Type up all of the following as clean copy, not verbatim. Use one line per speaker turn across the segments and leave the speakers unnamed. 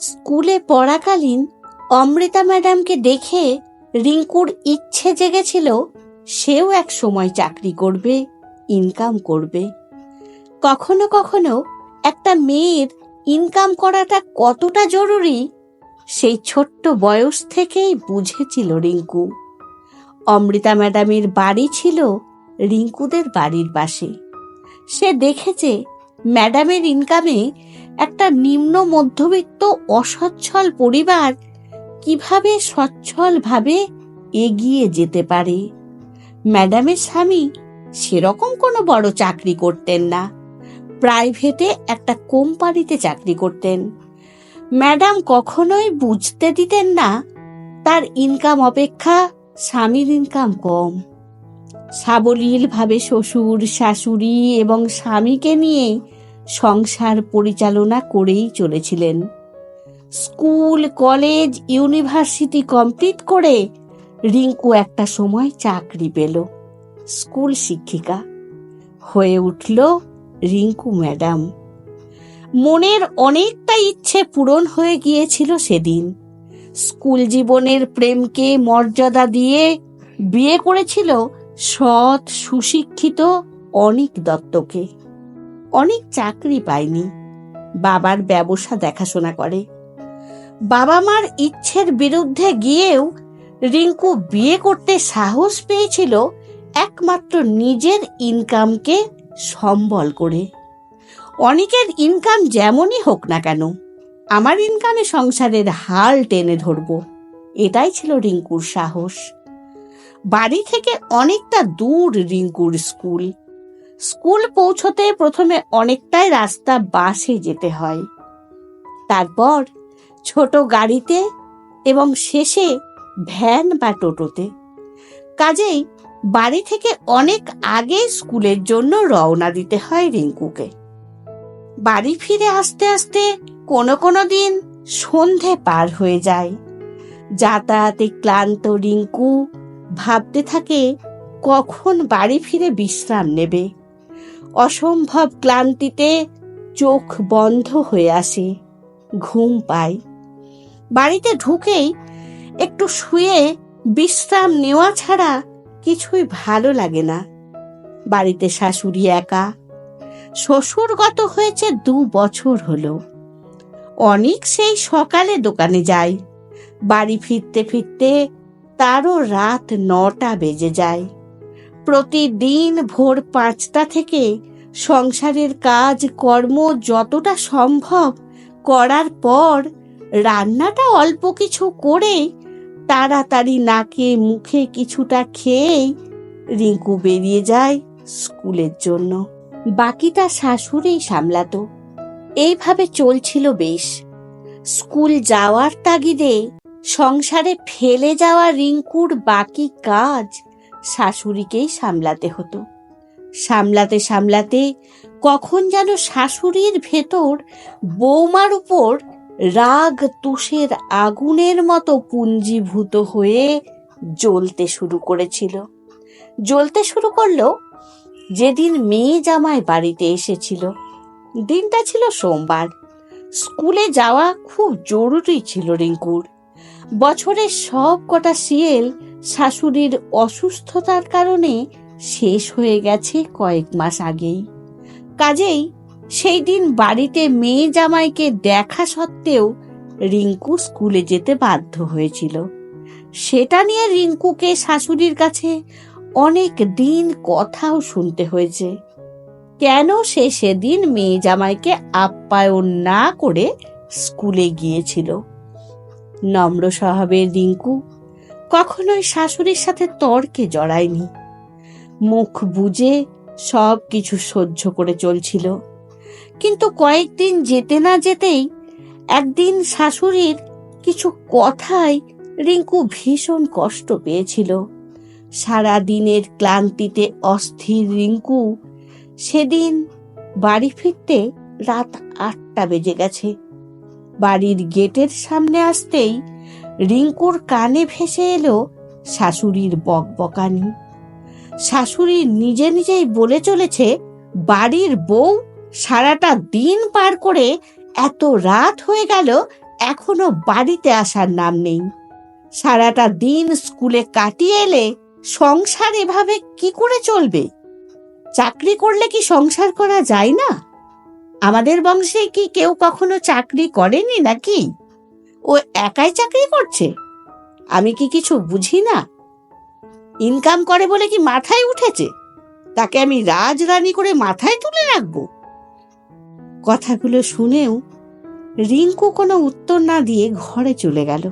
স্কুলে পড়াকালীন অমৃতা ম্যাডামকে দেখে রিঙ্কুর ইচ্ছে জেগেছিল সেও এক সময় চাকরি করবে, ইনকাম করবে। কখনো কখনো একটা মেয়ের ইনকাম করাটা কতটা জরুরি সেই ছোট্ট বয়স থেকেই বুঝেছিল রিঙ্কু। অমৃতা ম্যাডামের বাড়ি ছিল রিঙ্কুদের বাড়ির পাশে। সে দেখেছে ম্যাডামের ইনকামে একটা নিম্ন মধ্যবিত্ত অসচ্ছল পরিবার কিভাবে সচ্ছলভাবে এগিয়ে যেতে পারে। ম্যাডামের স্বামী সেরকম কোনো বড় চাকরি করতেন না, প্রাইভেটে একটা কোম্পানিতে চাকরি করতেন। ম্যাডাম কখনোই বুঝতে দিতেন না তার ইনকাম অপেক্ষা স্বামীর ইনকাম কম। সাবলীলভাবে শ্বশুর, শাশুড়ি এবং স্বামীকে নিয়ে সংসার পরিচালনা করেই চলেছিলেন। স্কুল, কলেজ, ইউনিভার্সিটি কমপ্লিট করে রিঙ্কু একটা সময় চাকরি পেল। স্কুল শিক্ষিকা হয়ে উঠল রিঙ্কু ম্যাডাম। মনের অনেকটা ইচ্ছে পূরণ হয়ে গিয়েছিল সেদিন। স্কুল জীবনের প্রেমকে মর্যাদা দিয়ে বিয়ে করেছিল সৎ, সুশিক্ষিত অনিক দত্তকে। অনেক চাকরি পায়নি, বাবার ব্যবসা দেখাশোনা করে। বাবা মার ইচ্ছের বিরুদ্ধে গিয়েও রিঙ্কু বিয়ে করতে সাহস পেয়েছিল একমাত্র নিজের ইনকামকে সম্বল করে। অনেকের ইনকাম যেমনই হোক না কেন, আমার ইনকামে সংসারের হাল টেনে ধরব, এটাই ছিল রিঙ্কুর সাহস। বাড়ি থেকে অনেকটা দূর রিঙ্কুর স্কুল। স্কুল পৌঁছতে প্রথমে অনেকটাই রাস্তা বাসে যেতে হয়, তারপর ছোট গাড়িতে এবং শেষে ভ্যান বা টোটোতে। কাজেই বাড়ি থেকে অনেক আগে স্কুলের জন্য রওনা দিতে হয় রিঙ্কুকে। বাড়ি ফিরে আসতে আসতে কোনো কোনো দিন সন্ধে পার হয়ে যায়। যাতায়াতে ক্লান্ত রিঙ্কু ভাবতে থাকে কখন বাড়ি ফিরে বিশ্রাম নেবে। অসম্ভব ক্লান্তিতে চোখ বন্ধ হয়ে আসে, ঘুম পায়। বাড়িতে ঢুকেই একটু শুয়ে বিশ্রাম নেওয়া ছাড়া কিছুই ভালো লাগে না। বাড়িতে শাশুড়ি একা, শ্বশুর গত হয়েছে 2 বছর হলো। অনেক সেই সকালে দোকানে যায়, বাড়ি ফিরতে ফিরতে তারও রাত 9টা বেজে যায়। প্রতিদিন ভোর 5টা থেকে সংসারের কাজ কর্ম যতটা সম্ভব করার পর রান্নাটা অল্প কিছু করে তাড়াতাড়ি নাকে মুখে কিছুটা খেয়েই রিঙ্কু বেরিয়ে যায় স্কুলের জন্য। বাকিটা শাশুড়ি সামলাতো। এইভাবে চলছিল বেশ। স্কুল যাওয়ার তাগিদে সংসারে ফেলে যাওয়া রিঙ্কুর বাকি কাজ শাশুড়িকেই সামলাতে হতো। সামলাতে সামলাতে কখন যেন শাশুড়ির ভেতর বৌমার উপর রাগ তুষের আগুনের মতো পুঞ্জীভূত হয়ে জ্বলতে শুরু করেছিল। জ্বলতে শুরু করলো যেদিন মেয়ে জামাই বাড়িতে এসেছিল। দিনটা ছিল সোমবার। স্কুলে যাওয়া খুব জরুরি ছিল রিঙ্কুর। বছরের সব কটা সিএল শাশুড়ির অসুস্থতার কারণে শেষ হয়ে গেছে কয়েক মাস আগেই। কাজেই সেই দিন বাড়িতে মেয়ে জামাইকে দেখা সত্ত্বেও রিঙ্কু স্কুলে যেতে বাধ্য হয়েছিল। সেটা নিয়ে রিঙ্কুকে শাশুড়ির কাছে অনেক দিন কথাও শুনতে হয়েছে। কেন সে সেদিন মেয়ে জামাইকে আপ্যায়ন না করে স্কুলে গিয়েছিল। নম্র স্বভাবের রিঙ্কু কখনোই শাশুড়ির সাথে তর্কে জড়ায়নি। মুখ বুজে সব কিছু সহ্য করে চলছিল। কিন্তু কয়েকদিন যেতে না যেতেই একদিন শাশুড়ির কিছু কথায় রিঙ্কু ভীষণ কষ্ট পেয়েছিল। সারা দিনের ক্লান্তিতে অস্থির রিঙ্কু সেদিন বাড়ি ফিরতে রাত 8টা বেজে গেছে। বাড়ির গেটের সামনে আসতেই রিঙ্কুর কানে ভেসে এলো শাশুড়ির বকবকানি। শাশুড়ি নিজে নিজেই বলে চলেছে বাড়ির বউ সারাটা দিন পার করে এত রাত হয়ে গেল এখনো বাড়িতে আসার নাম নেই। সারাটা দিন স্কুলে কাটিয়ে এলে সংসার এভাবে কি করে চলবে? চাকরি করলে কি সংসার করা যায় না? আমাদের বংশে কি কেউ কখনো চাকরি করেনি নাকি? ও একাই চাকরি করছে? আমি কি কিছু বুঝি না? ইনকাম করে বলে কি মাথায় উঠেছে? তাকে আমি রাজরানী করে মাথায় তুলে রাখবো? কথাগুলো শুনেও রিঙ্কু কোনো উত্তর না দিয়ে ঘরে চলে গেল।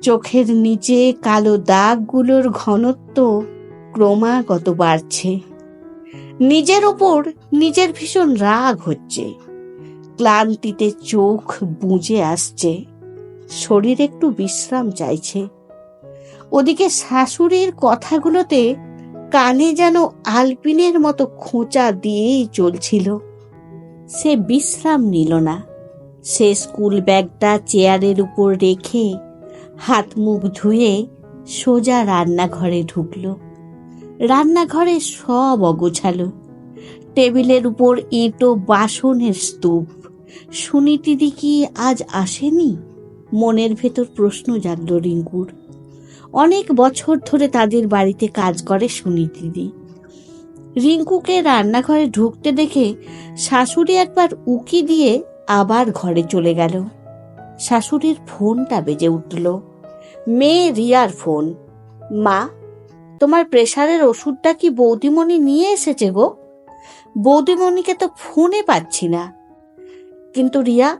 চোখের নিচে কালো দাগগুলোর ঘনত্ব ক্রমাগত বাড়ছে। নিজের ওপর নিজের ভীষণ রাগ হচ্ছে। ক্লান্তিতে চোখ বুজে আসছে। শরীর একটু বিশ্রাম চাইছে। ওদিকে শাশুড়ির কথাগুলোতে কানে যেন আলপিনের মতো খোঁচা দিয়েই চলছিল। সে বিশ্রাম নিল না। সে স্কুল ব্যাগটা চেয়ারের উপর রেখে হাত মুখ ধুয়ে সোজা রান্নাঘরে ঢুকল। রান্নাঘরে সব অগোছালো। টেবিলের উপর এঁটো বাসনের স্তূপ। সুনীতিদি কি আজ আসেনি? মনের ভেতর প্রশ্ন জাগল রিঙ্কুর। অনেক বছর ধরে তাদের বাড়িতে কাজ করে সুনীতিদি। রিঙ্কুকে রান্নাঘরে ঢুকতে দেখে শাশুড়ি একবার উকি দিয়ে আবার ঘরে চলে গেল। শাশুড়ির ফোনটা বেজে উঠল। মেয়ে রিয়ার ফোন। মা, তোমার প্রেসারের ওষুধটা কি বৌদিমণি নিয়ে এসেছে গো? বৌদিমণিকে তো ফোনে পাচ্ছি না। কিন্তু রিয়া,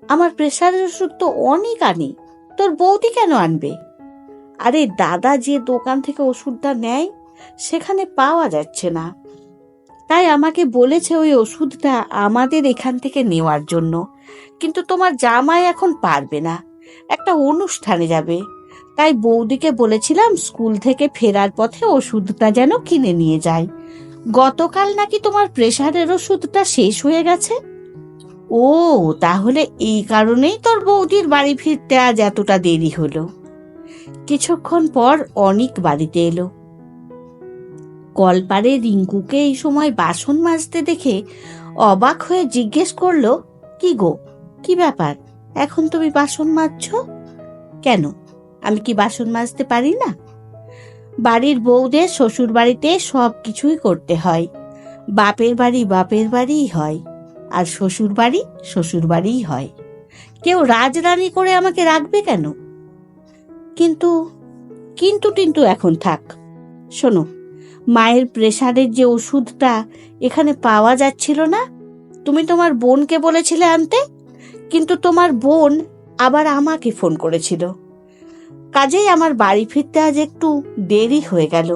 আমার প্রেসারের ওষুধ তো অনেক আনি, তোর বৌদি কেন আনবে? আরে দাদা যে দোকান থেকে ওষুধটা নেয় সেখানে পাওয়া যাচ্ছে না, তাই আমাকে বলেছে ওই ওষুধটা আমাদের এখান থেকে নেওয়ার জন্য। কিন্তু তোমার জামাই এখন পারবে না, একটা অনুষ্ঠানে যাবে, তাই বৌদিকে বলেছিলাম স্কুল থেকে ফেরার পথে ওষুধটা যেন কিনে নিয়ে যায়। গতকাল নাকি তোমার প্রেসারের ওষুধটা শেষ হয়ে গেছে। ও, তাহলে এই কারণেই তোর বৌদির বাড়ি ফিরতে আজ এতটা দেরি হলো। কিছুক্ষণ পর অনিক বাড়িতে এলো। কলপারে রিঙ্কুকে এই সময় বাসন মাজতে দেখে অবাক হয়ে জিজ্ঞেস করলো, কি গো, কি ব্যাপার, এখন তুমি বাসন মাজছো কেন? আমি কি বাসন মাজতে পারি না? বাড়ির বউদের শ্বশুর বাড়িতে সব কিছুই করতে হয়। বাপের বাড়ি বাপের বাড়িই হয়, আর শ্বশুর বাড়ি শ্বশুর বাড়িই হয়। কেউ রাজরানী করে আমাকে রাখবে কেন? কিন্তু কিন্তু টিন্তু এখন থাক। শোনো, মায়ের প্রেসারের যে ওষুধটা এখানে পাওয়া যাচ্ছিল না, তুমি তোমার বোনকে বলেছিলে আনতে, কিন্তু তোমার বোন আবার আমাকে ফোন করেছিল। কাজেই আমার বাড়ি ফিরতে আজ একটু দেরি হয়ে গেল।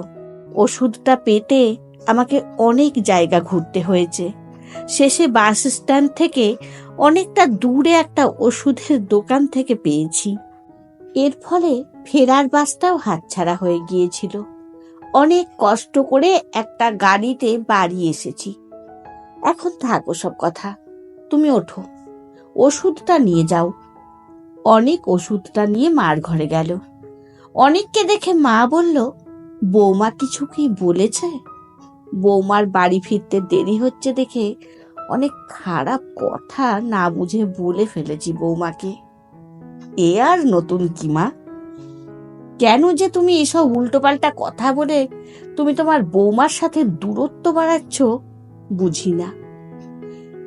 ওষুধটা পেতে আমাকে অনেক জায়গা ঘুরতে হয়েছে। শেষে বাস স্ট্যান্ড থেকে অনেকটা দূরে একটা ওষুধের দোকান থেকে পেয়েছি। এর ফলে ফেরার বাসটাও হাতছাড়া হয়ে গিয়েছিল। অনেক কষ্ট করে একটা গাড়িতে বাড়ি এসেছি। এখন থাকো সব কথা, তুমি ওঠো, ওষুধটা নিয়ে যাও। অনেক ওষুধটা নিয়ে মার ঘরে গেল। অনেককে দেখে মা বলল, বৌমা কিছু কি বলেছে? বৌমার বাড়ি ফিরতে দেরি হচ্ছে দেখে অনেক খারাপ কথা না বুঝে বলে ফেলেছি বৌমাকে। এ আর নতুন কি মা? কেন যে তুমি এসব উল্টোপাল্টা কথা বলে তুমি তোমার বৌমার সাথে দূরত্ব বাড়াচ্ছ বুঝি না।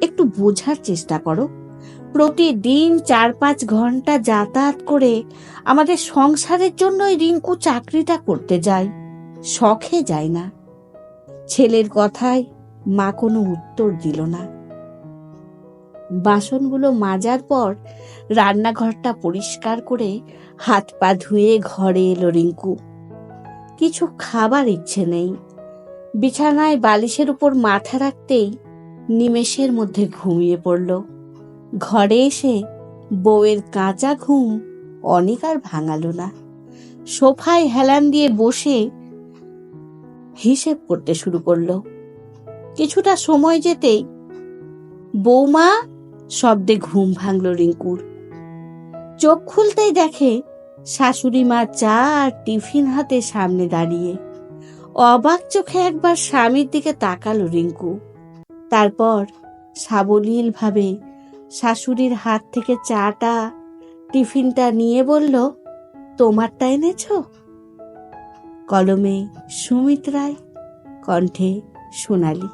একটু বোঝার চেষ্টা করো। প্রতিদিন 4-5 ঘন্টা যাতায়াত করে আমাদের সংসারের জন্যই রিঙ্কু চাকরিটা করতে যায়, শখে যায় না। ছেলের কথায় মা কোনো উত্তর দিল না। বাসনগুলো মাজার পর রান্নাঘরটা পরিষ্কার করে হাত পা ধুয়ে ঘরে এলো রিঙ্কু। কিছু খাবার ইচ্ছে নেই। বিছানায় বালিশের উপর মাথা রাখতেই নিমেষের মধ্যে ঘুমিয়ে পড়ল। ঘরে এসে বউয়ের কাঁচা ঘুম অনেক আর ভাঙালো না। সোফায় হেলান দিয়ে বসে হিসেব করতে শুরু করলো। কিছুটা সময় যেতেই বৌমা শব্দে ঘুম ভাঙল রিঙ্কুর। চোখ খুলতেই দেখে শাশুড়ি মা চা আর টিফিন হাতে সামনে দাঁড়িয়ে। অবাক চোখে একবার স্বামীর দিকে তাকালো রিঙ্কু, তারপর সাবলীল ভাবে শাশুড়ির হাত থেকে চাটা টিফিনটা নিয়ে বলল, তোমারটা এনেছো? কলমে সুমিত রায়, কণ্ঠে সোনালী।